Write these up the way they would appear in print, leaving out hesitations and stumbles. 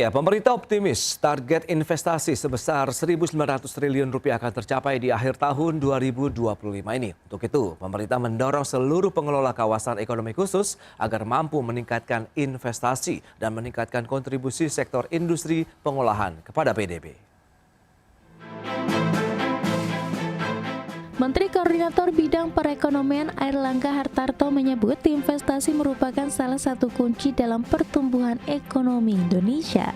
Ya, pemerintah optimis target investasi sebesar Rp1.900 triliun akan tercapai di akhir tahun 2025 ini. Untuk itu, pemerintah mendorong seluruh pengelola kawasan ekonomi khusus agar mampu meningkatkan investasi dan meningkatkan kontribusi sektor industri pengolahan kepada PDB. Menteri Koordinator Bidang Perekonomian Airlangga Hartarto menyebut investasi merupakan salah satu kunci dalam pertumbuhan ekonomi Indonesia.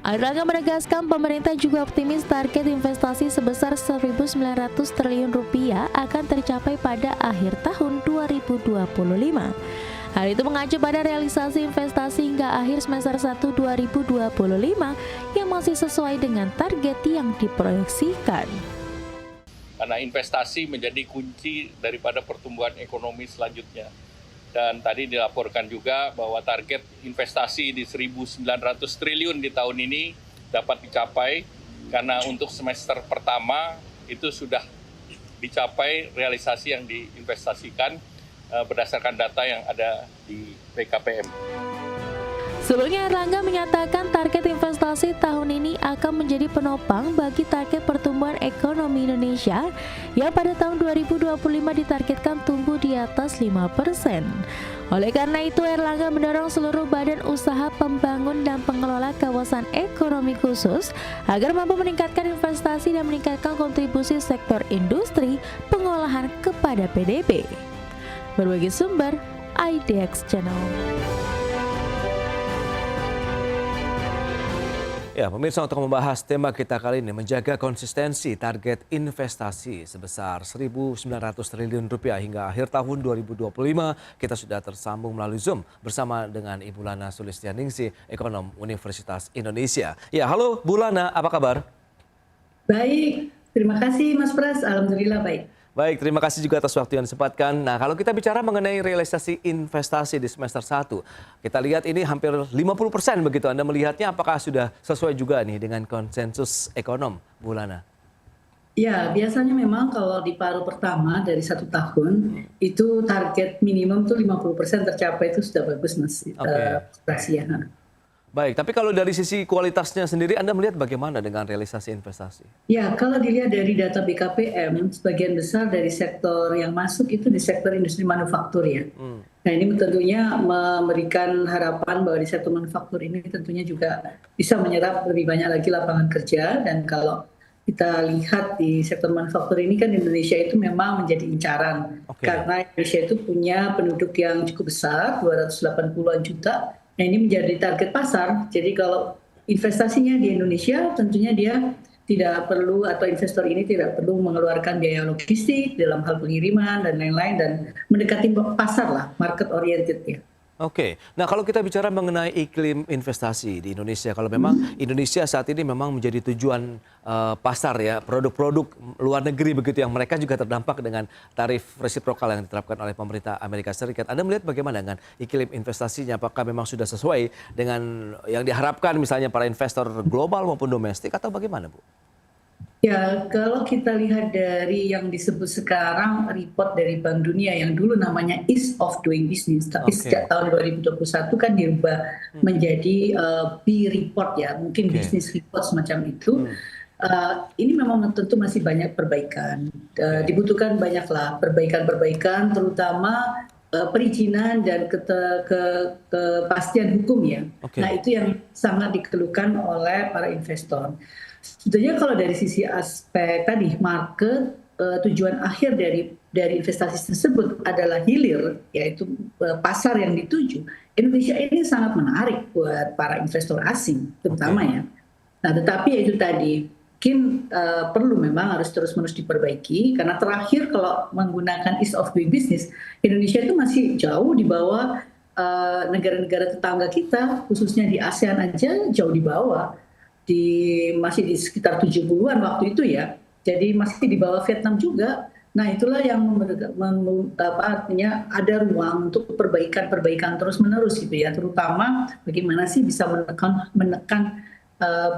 Airlangga menegaskan pemerintah juga optimis target investasi sebesar Rp1.900 triliun akan tercapai pada akhir tahun 2025. Hal itu mengacu pada realisasi investasi hingga akhir semester 1 2025 yang masih sesuai dengan target yang diproyeksikan. Karena investasi menjadi kunci daripada pertumbuhan ekonomi selanjutnya. Dan tadi dilaporkan juga bahwa target investasi di Rp1.900 triliun di tahun ini dapat dicapai karena untuk semester pertama itu sudah dicapai realisasi yang diinvestasikan berdasarkan data yang ada di BKPM. Sebelumnya Airlangga menyatakan target investasi tahun ini akan menjadi penopang bagi target pertumbuhan ekonomi Indonesia yang pada tahun 2025 ditargetkan tumbuh di atas 5%. Oleh karena itu, Airlangga mendorong seluruh badan usaha pembangun dan pengelola kawasan ekonomi khusus agar mampu meningkatkan investasi dan meningkatkan kontribusi sektor industri pengolahan kepada PDB. Berbagai sumber, IDX Channel. Ya, pemirsa, untuk membahas tema kita kali ini, menjaga konsistensi target investasi sebesar Rp1.900 triliun hingga akhir tahun 2025, kita sudah tersambung melalui Zoom bersama dengan Ibu Lana Sulistianingsih, ekonom Universitas Indonesia. Ya, halo Bu Lana, apa kabar? Baik, terima kasih Mas Pras, alhamdulillah baik. Baik, terima kasih juga atas waktu yang disempatkan. Nah, kalau kita bicara mengenai realisasi investasi di semester 1, kita lihat ini hampir 50% begitu. Anda melihatnya apakah sudah sesuai juga nih dengan konsensus ekonom, Bu Lana? Ya, biasanya memang kalau di paruh pertama dari 1 tahun, itu target minimum tuh 50% tercapai, itu sudah bagus Mas. Ya. Baik, tapi kalau dari sisi kualitasnya sendiri, Anda melihat bagaimana dengan realisasi investasi? Ya, kalau dilihat dari data BKPM, sebagian besar dari sektor yang masuk itu di sektor industri manufaktur ya. Nah, ini tentunya memberikan harapan bahwa di sektor manufaktur ini tentunya juga bisa menyerap lebih banyak lagi lapangan kerja. Dan kalau kita lihat di sektor manufaktur ini kan Indonesia itu memang menjadi incaran. Karena Indonesia itu punya penduduk yang cukup besar, 280-an juta. Nah, ini menjadi target pasar. Jadi kalau investasinya di Indonesia tentunya dia tidak perlu, atau investor ini tidak perlu mengeluarkan biaya logistik dalam hal pengiriman dan lain-lain, dan mendekati pasar lah, market oriented ya. Oke, nah kalau kita bicara mengenai iklim investasi di Indonesia, kalau memang Indonesia saat ini memang menjadi tujuan pasar ya, produk-produk luar negeri begitu yang mereka juga terdampak dengan tarif resiprokal yang diterapkan oleh pemerintah Amerika Serikat. Anda melihat bagaimana dengan iklim investasinya? Apakah memang sudah sesuai dengan yang diharapkan misalnya para investor global maupun domestik atau bagaimana, Bu? Ya, kalau kita lihat dari yang disebut sekarang report dari Bank Dunia yang dulu namanya Ease of Doing Business, tapi sejak tahun 2021 kan dirubah menjadi B report ya, mungkin business report semacam itu. Ini memang tentu masih banyak perbaikan, dibutuhkan banyaklah perbaikan-perbaikan, terutama perizinan dan kepastian hukum ya. Nah, itu yang sangat dikeluhkan oleh para investor. Sebetulnya kalau dari sisi aspek tadi market, tujuan akhir dari investasi tersebut adalah hilir, yaitu pasar yang dituju. Indonesia ini sangat menarik buat para investor asing terutama ya. Nah, tetapi itu tadi mungkin perlu memang harus terus-menerus diperbaiki, karena terakhir kalau menggunakan ease of doing business, Indonesia itu masih jauh di bawah negara-negara tetangga kita, khususnya di ASEAN aja jauh di bawah. Masih di sekitar 70-an waktu itu ya, jadi masih di bawah Vietnam juga. Nah, itulah yang artinya ada ruang untuk perbaikan terus-menerus gitu ya, terutama bagaimana sih bisa menekan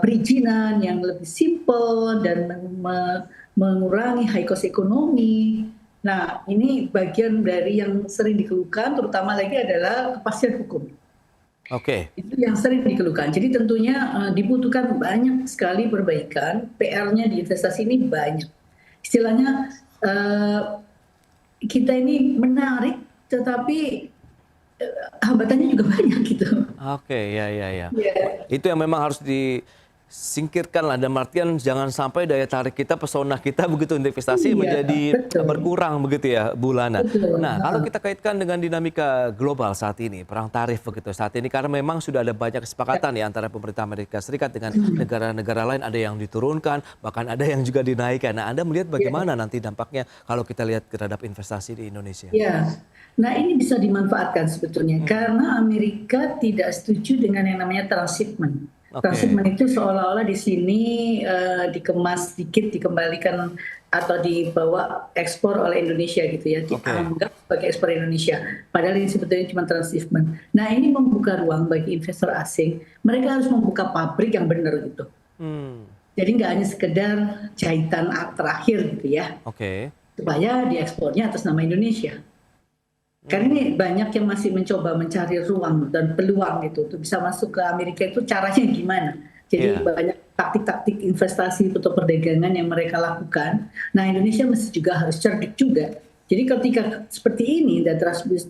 perizinan yang lebih simple dan mengurangi high cost ekonomi. Nah, ini bagian dari yang sering dikeluhkan, terutama lagi adalah kepastian hukum. Oke. Itu yang sering dikeluhkan. Jadi tentunya dibutuhkan banyak sekali perbaikan, PR-nya di investasi ini banyak. Istilahnya kita ini menarik, tetapi hambatannya juga banyak gitu. Oke, ya, ya, ya. Iya. Itu yang memang harus disingkirkan lah, dan artian jangan sampai daya tarik kita, pesona kita begitu untuk investasi Iya, menjadi betul. berkurang begitu ya, Bu Lana. Betul. Nah, kalau kita kaitkan dengan dinamika global saat ini, perang tarif begitu saat ini, karena memang sudah ada banyak kesepakatan ya antara pemerintah Amerika Serikat dengan negara-negara lain, ada yang diturunkan, bahkan ada yang juga dinaikkan. Nah, Anda melihat bagaimana nanti dampaknya kalau kita lihat terhadap investasi di Indonesia? Ya, nah ini bisa dimanfaatkan sebetulnya karena Amerika tidak setuju dengan yang namanya transshipment. Oke. Transshipment itu seolah-olah di sini dikemas sedikit, dikembalikan atau dibawa ekspor oleh Indonesia gitu ya, dianggap sebagai ekspor Indonesia. Padahal ini sebetulnya cuma transshipment. Nah ini membuka ruang bagi investor asing. Mereka harus membuka pabrik yang benar gitu. Jadi nggak hanya sekedar jahitan terakhir gitu ya. Oke. Supaya diekspornya atas nama Indonesia. Karena ini banyak yang masih mencoba mencari ruang dan peluang gitu untuk bisa masuk ke Amerika, itu caranya gimana. Jadi banyak taktik-taktik investasi atau perdagangan yang mereka lakukan. Nah Indonesia mesti juga harus cerdik juga. Jadi ketika seperti ini dan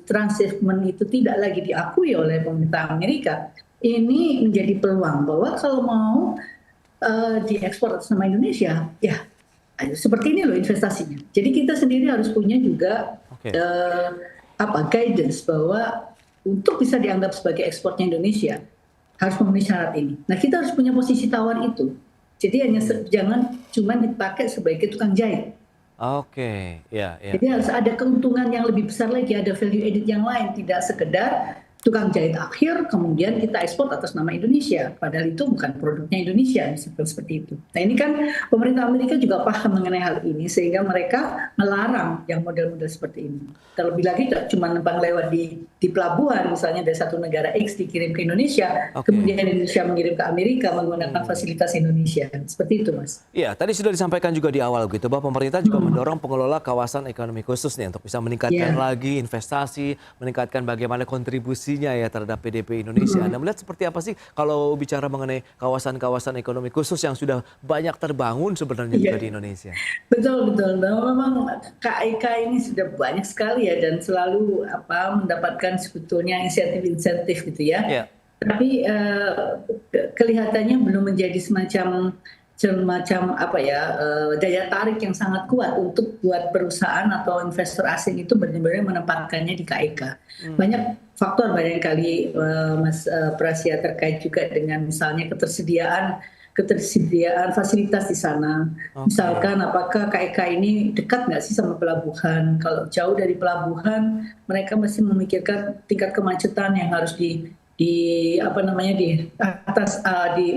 transshipment itu tidak lagi diakui oleh pemerintah Amerika, ini menjadi peluang bahwa kalau mau diekspor atas nama Indonesia, ya seperti ini loh investasinya. Jadi kita sendiri harus punya juga guidance bahwa untuk bisa dianggap sebagai ekspornya Indonesia harus memenuhi syarat ini. Nah kita harus punya posisi tawar itu. Jadi hanya jangan cuma dipakai sebagai tukang jahit. Oke, ya, ya. Jadi harus ada keuntungan yang lebih besar lagi, ada value added yang lain, tidak sekedar tukang jahit akhir, kemudian kita ekspor atas nama Indonesia. Padahal itu bukan produknya Indonesia, misalkan seperti itu. Nah ini kan pemerintah Amerika juga paham mengenai hal ini, sehingga mereka melarang yang model-model seperti ini. Terlebih lagi cuma numpang lewat di pelabuhan, misalnya dari satu negara X dikirim ke Indonesia, kemudian Indonesia mengirim ke Amerika menggunakan fasilitas Indonesia. Seperti itu, Mas. Iya, tadi sudah disampaikan juga di awal gitu, bahwa pemerintah juga mendorong pengelola kawasan ekonomi khusus nih untuk bisa meningkatkan lagi investasi, meningkatkan bagaimana kontribusinya ya terhadap PDB Indonesia. Anda melihat seperti apa sih kalau bicara mengenai kawasan-kawasan ekonomi khusus yang sudah banyak terbangun sebenarnya juga di Indonesia? Betul. Memang KIK ini sudah banyak sekali ya dan selalu mendapatkan sebetulnya insentif-insentif gitu ya. Tapi kelihatannya belum menjadi semacam daya tarik yang sangat kuat untuk buat perusahaan atau investor asing itu benar-benar menempatkannya di KIK. Banyak faktor barangkali Mas Prasya terkait juga dengan misalnya ketersediaan fasilitas di sana. Misalkan apakah KIK ini dekat nggak sih sama pelabuhan? Kalau jauh dari pelabuhan, mereka masih memikirkan tingkat kemacetan yang harus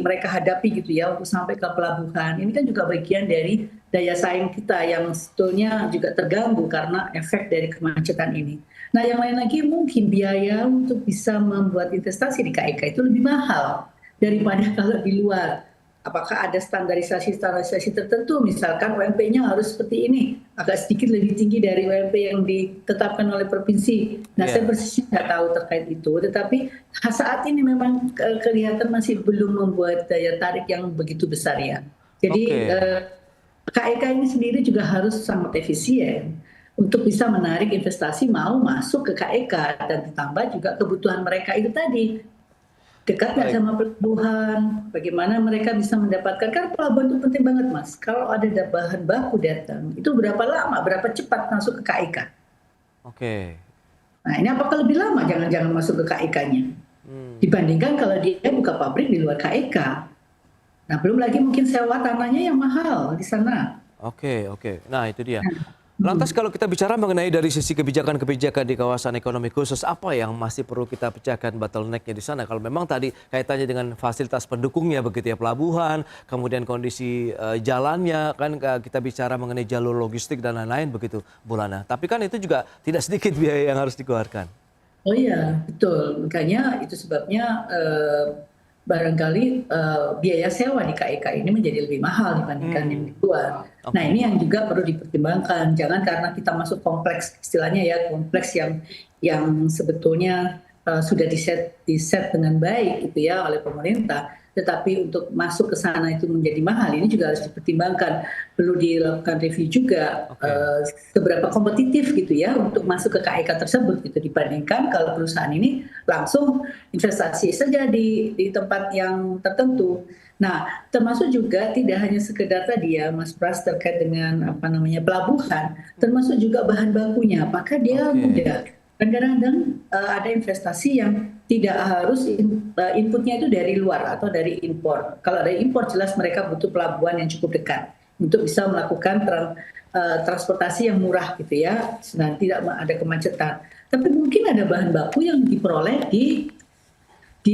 mereka hadapi gitu ya untuk sampai ke pelabuhan. Ini kan juga bagian dari daya saing kita yang sebetulnya juga terganggu karena efek dari kemacetan ini. Nah, yang lain lagi mungkin biaya untuk bisa membuat investasi di KIK itu lebih mahal daripada kalau di luar. Apakah ada standarisasi tertentu, misalkan UMP-nya harus seperti ini, agak sedikit lebih tinggi dari UMP yang ditetapkan oleh provinsi. Nah, saya persisnya nggak tahu terkait itu, tetapi saat ini memang kelihatan masih belum membuat daya tarik yang begitu besar ya. Jadi KIK ini sendiri juga harus sangat efisien untuk bisa menarik investasi mau masuk ke KIK dan ditambah juga kebutuhan mereka itu tadi. Dekat nggak sama pelabuhan, bagaimana mereka bisa mendapatkan, kan pelabuhan itu penting banget Mas. Kalau ada bahan baku datang, itu berapa lama, berapa cepat masuk ke KIK. Nah ini apakah lebih lama jangan-jangan masuk ke KIK-nya dibandingkan kalau dia buka pabrik di luar KIK. Nah belum lagi mungkin sewa tanahnya yang mahal di sana. Nah itu dia. Lantas kalau kita bicara mengenai dari sisi kebijakan-kebijakan di kawasan ekonomi khusus, apa yang masih perlu kita pecahkan bottleneck-nya di sana? Kalau memang tadi kaitannya dengan fasilitas pendukungnya begitu ya, pelabuhan, kemudian kondisi jalannya, kan kita bicara mengenai jalur logistik dan lain-lain begitu, Bu Lana. Tapi kan itu juga tidak sedikit biaya yang harus dikeluarkan. Oh iya, betul. Makanya itu sebabnya barangkali biaya sewa di KIK ini menjadi lebih mahal dibandingkan yang di luar. Nah ini yang juga perlu dipertimbangkan. Jangan karena kita masuk kompleks, istilahnya ya kompleks yang sebetulnya sudah di set dengan baik gitu ya oleh pemerintah, tetapi untuk masuk ke sana itu menjadi mahal, ini juga harus dipertimbangkan. Perlu dilakukan review juga seberapa kompetitif gitu ya untuk masuk ke KIK tersebut gitu, dibandingkan kalau perusahaan ini langsung investasi saja di tempat yang tertentu. Nah, termasuk juga tidak hanya sekedar tadi ya Mas Pras terkait dengan pelabuhan, termasuk juga bahan bakunya, apakah dia mudah. Dan kadang-kadang ada investasi yang tidak harus inputnya itu dari luar atau dari impor. Kalau dari impor jelas mereka butuh pelabuhan yang cukup dekat untuk bisa melakukan transportasi yang murah gitu ya, dan tidak ada kemacetan. Tapi mungkin ada bahan baku yang diperoleh di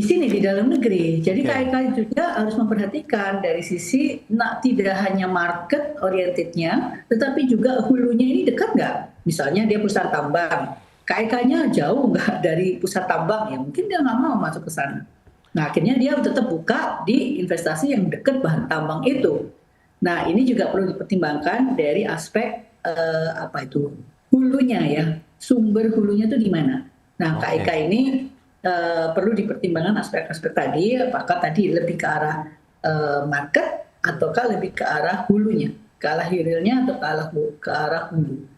sini di dalam negeri. Jadi KIK juga harus memperhatikan dari sisi tidak hanya market orientednya, tetapi juga hulunya ini dekat nggak? Misalnya dia perusahaan tambang, KIK-nya jauh nggak dari pusat tambang, ya mungkin dia nggak mau masuk ke sana. Nah akhirnya dia tetap buka di investasi yang dekat bahan tambang itu. Nah ini juga perlu dipertimbangkan dari aspek hulunya ya, sumber hulunya itu di mana. Nah KIK ini perlu dipertimbangkan aspek-aspek tadi, apakah tadi lebih ke arah market ataukah lebih ke arah hulunya, ke arah hilirnya atau ke arah hulu.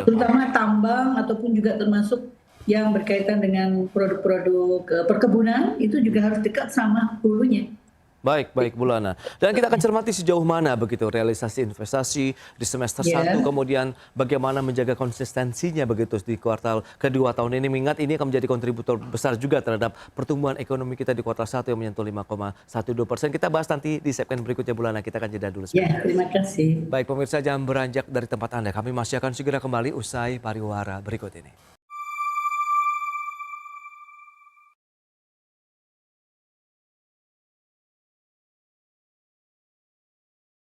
Terutama tambang ataupun juga termasuk yang berkaitan dengan produk-produk perkebunan itu juga harus dekat sama hulunya. Baik Bu Lana. Dan kita akan cermati sejauh mana begitu realisasi investasi di semester 1, kemudian bagaimana menjaga konsistensinya begitu di kuartal kedua tahun ini. Mengingat ini akan menjadi kontributor besar juga terhadap pertumbuhan ekonomi kita di kuartal 1 yang menyentuh 5,12%. Kita bahas nanti di segmen berikutnya Bu Lana. Kita akan jeda dulu sebentar. Ya, terima kasih. Baik pemirsa, jangan beranjak dari tempat Anda. Kami masih akan segera kembali usai pariwara berikut ini.